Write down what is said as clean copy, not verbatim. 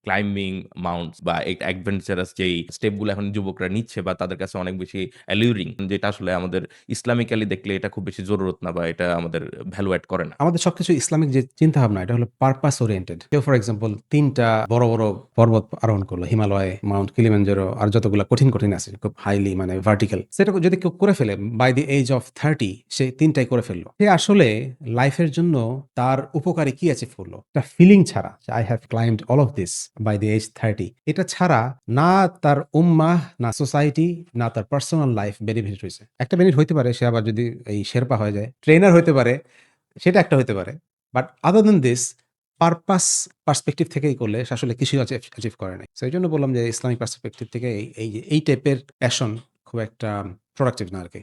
Climbing mounts বা adventurous যেই স্টেপগুলো এখন যুবকরা নিচ্ছে বা তাদের কাছে অনেক বেশি অ্যালিউরিং, যেটা আসলে আমাদের ইসলামিক্যালি দেখলে এটা খুব বেশি জরুরত না বা এটা আমাদের ভ্যালু এড করে না। আমাদের সবকিছু ইসলামিক যে চিন্তাভাবনা এটা হলো পারপাস ওরিয়েন্টেড। কেউ ফর এক্সাম্পল ৩ টা বড়, বড় পর্বত আরোহণ করলো। হিমালয়, মাউন্ট কিলিমাঞ্জারো আর যতগুলা কঠিন আছে খুব হাইলি মানে ভার্টিক্যাল। সেটা যদি কেউ করে ফেলে বাই দি এজ অফ 30 সে ৩ টাই করে ফেললো। সে আসলে লাইফের জন্য তার উপকারে কি অ্যাচিভ করলো? একটা ফিলিং ছাড়া যে I have climbed all of this by the age 30 এটা ছাড়া না তার উম্মাহ, না সোসাইটি, না তার পার্সোনাল লাইফ বেনিফিট হইছে। একটা বেনিফিট হইতে পারে সে আবার যদি এই শেরপা হয়ে যায়, ট্রেনার হইতে পারে, সেটা একটা হইতে পারে। But other than this perspective থেকেই করলে সে আসলে কিছুই অ্যাচিভ করে নাই। সো এইজন্য বললাম যে ইসলামিক পার্সপেক্টিভ থেকে এই যে এই টাইপের প্যাশন খুব একটা প্রোডাক্টিভ না আরকি।